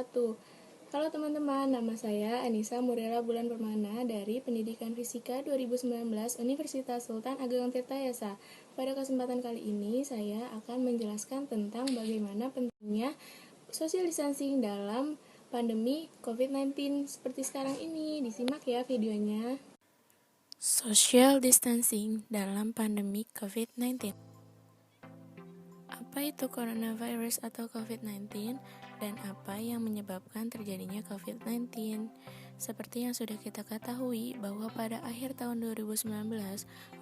wabarakatuh. Halo teman-teman, nama saya Anissa Murela Bulan Permana dari Pendidikan Fisika 2019 Universitas Sultan Ageng Tirtayasa. Pada kesempatan kali ini, saya akan menjelaskan tentang bagaimana pentingnya social distancing dalam pandemi COVID-19 seperti sekarang ini. Disimak ya videonya. Social distancing dalam pandemi COVID-19. Apa itu coronavirus atau COVID-19 dan apa yang menyebabkan terjadinya COVID-19? Seperti yang sudah kita ketahui bahwa pada akhir tahun 2019,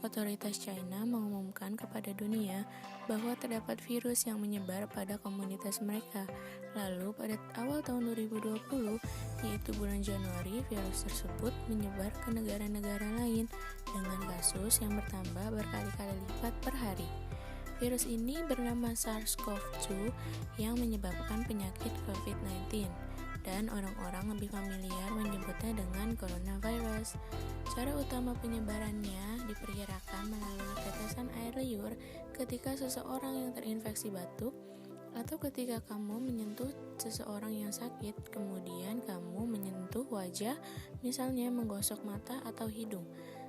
otoritas China mengumumkan kepada dunia bahwa terdapat virus yang menyebar pada komunitas mereka. Lalu pada awal tahun 2020, yaitu bulan Januari, virus tersebut menyebar ke negara-negara lain dengan kasus yang bertambah berkali-kali lipat per hari. Virus ini bernama SARS-CoV-2 yang menyebabkan penyakit COVID-19 dan orang-orang lebih familiar menyebutnya dengan coronavirus. Cara utama penyebarannya diperkirakan melalui tetesan air liur ketika seseorang yang terinfeksi batuk atau ketika kamu menyentuh seseorang yang sakit, kemudian kamu menyentuh wajah, misalnya menggosok mata atau hidung.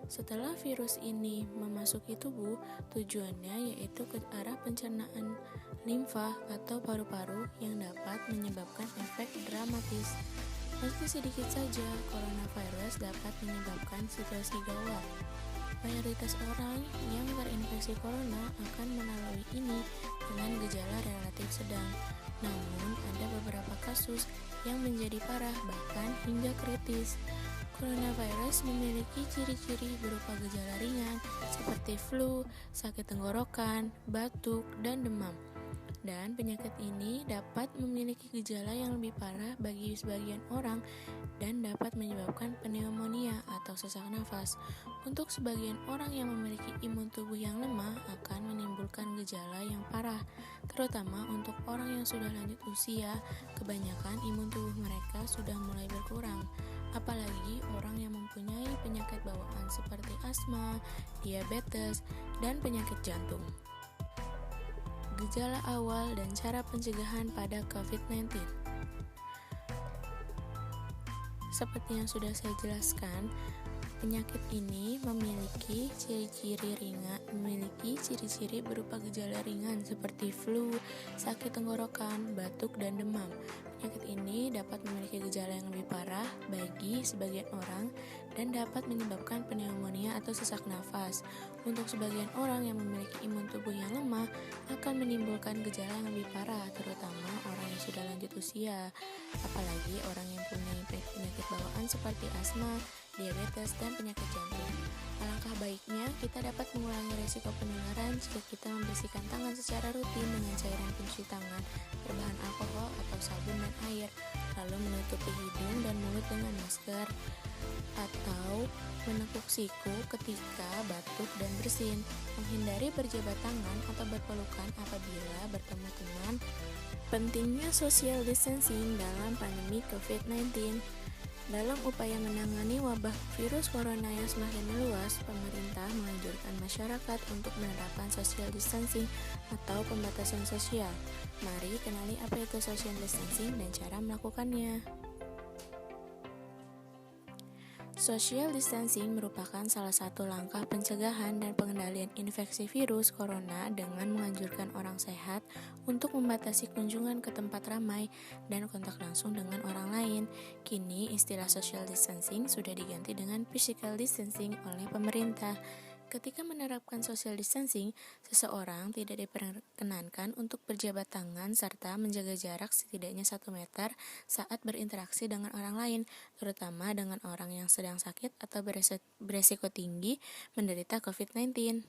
Setelah virus ini memasuki tubuh, tujuannya yaitu ke arah pencernaan limfa atau paru-paru yang dapat menyebabkan efek dramatis. Meski sedikit saja, coronavirus dapat menyebabkan situasi gawat. Mayoritas orang yang terinfeksi corona akan melalui ini dengan gejala relatif sedang. Namun, ada beberapa kasus yang menjadi parah bahkan hingga kritis. Coronavirus memiliki ciri-ciri berupa gejala ringan seperti flu, sakit tenggorokan, batuk, dan demam. Dan penyakit ini dapat memiliki gejala yang lebih parah bagi sebagian orang dan dapat menyebabkan pneumonia atau sesak nafas. Untuk sebagian orang yang memiliki imun tubuh yang lemah akan menimbulkan gejala yang parah, terutama untuk orang yang sudah lanjut usia, kebanyakan imun tubuh mereka sudah mulai berkurang. Apalagi orang yang mempunyai penyakit bawaan seperti asma, diabetes, dan penyakit jantung. Gejala awal dan cara pencegahan pada COVID-19. Seperti yang sudah saya jelaskan, penyakit ini memiliki ciri-ciri berupa gejala ringan seperti flu, sakit tenggorokan, batuk, dan demam. Penyakit ini dapat memiliki gejala yang lebih parah bagi sebagian orang dan dapat menyebabkan pneumonia atau sesak nafas. Untuk sebagian orang yang memiliki imun tubuh yang lemah akan menimbulkan gejala yang lebih parah, terutama orang yang sudah lanjut usia, apalagi orang yang punya penyakit bawaan seperti asma, diabetes, dan penyakit jantung. Alangkah baiknya kita dapat mengurangi risiko penularan jika kita membersihkan tangan secara rutin dengan cairan pencuci tangan berbahan alkohol atau sabun dan air, lalu menutupi hidung dan mulut dengan masker, atau menepuk siku ketika batuk dan bersin. Menghindari berjabat tangan atau berpelukan apabila bertemu teman. Pentingnya social distancing dalam pandemi COVID-19. Dalam upaya menangani wabah virus corona yang semakin meluas, pemerintah menganjurkan masyarakat untuk menerapkan social distancing atau pembatasan sosial. Mari kenali apa itu social distancing dan cara melakukannya. Social distancing merupakan salah satu langkah pencegahan dan pengendalian infeksi virus corona dengan menganjurkan orang sehat untuk membatasi kunjungan ke tempat ramai dan kontak langsung dengan orang lain. Kini istilah social distancing sudah diganti dengan physical distancing oleh pemerintah. Ketika menerapkan social distancing, seseorang tidak diperkenankan untuk berjabat tangan serta menjaga jarak setidaknya 1 meter saat berinteraksi dengan orang lain, terutama dengan orang yang sedang sakit atau beresiko tinggi menderita COVID-19.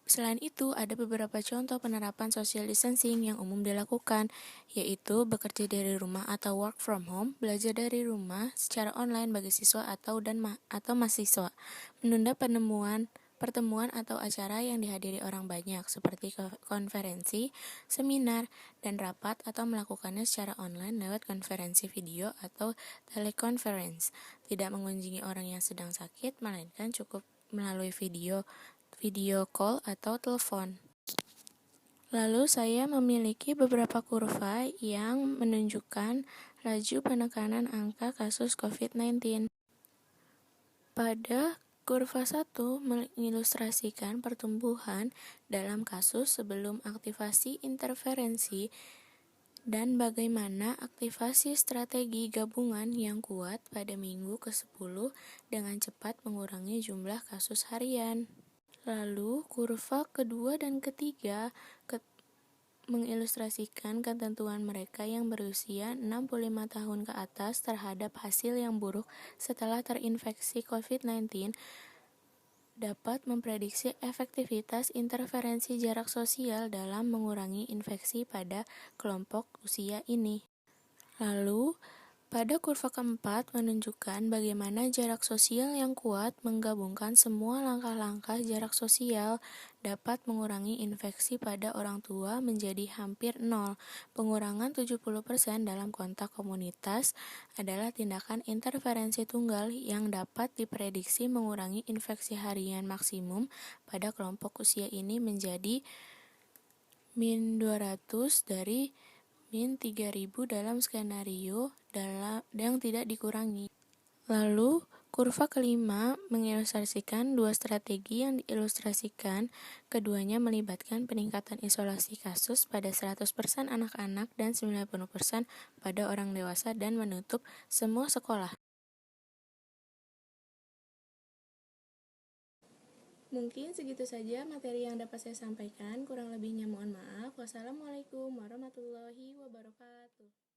Selain itu, ada beberapa contoh penerapan social distancing yang umum dilakukan, yaitu bekerja dari rumah atau work from home, belajar dari rumah secara online bagi siswa atau mahasiswa, menunda pertemuan atau acara yang dihadiri orang banyak seperti konferensi, seminar, dan rapat atau melakukannya secara online lewat konferensi video atau teleconference. Tidak mengunjungi orang yang sedang sakit, melainkan cukup melalui video call atau telepon. Lalu saya memiliki beberapa kurva yang menunjukkan laju penekanan angka kasus COVID-19. Pada kurva 1 mengilustrasikan pertumbuhan dalam kasus sebelum aktivasi interferensi dan bagaimana aktivasi strategi gabungan yang kuat pada minggu ke-10 dengan cepat mengurangi jumlah kasus harian. Lalu, kurva kedua dan ketiga mengilustrasikan ketentuan mereka yang berusia 65 tahun ke atas terhadap hasil yang buruk setelah terinfeksi COVID-19 dapat memprediksi efektivitas interferensi jarak sosial dalam mengurangi infeksi pada kelompok usia ini. Lalu, pada kurva keempat menunjukkan bagaimana jarak sosial yang kuat menggabungkan semua langkah-langkah jarak sosial dapat mengurangi infeksi pada orang tua menjadi hampir nol. Pengurangan 70% dalam kontak komunitas adalah tindakan interferensi tunggal yang dapat diprediksi mengurangi infeksi harian maksimum pada kelompok usia ini menjadi -200 dari -3000 dalam skenario yang tidak dikurangi. Lalu, kurva kelima mengilustrasikan dua strategi yang diilustrasikan. Keduanya melibatkan peningkatan isolasi kasus pada 100% anak-anak dan 90% pada orang dewasa dan menutup semua sekolah. Mungkin segitu saja materi yang dapat saya sampaikan. Kurang lebihnya mohon maaf. Wassalamualaikum warahmatullahi wabarakatuh.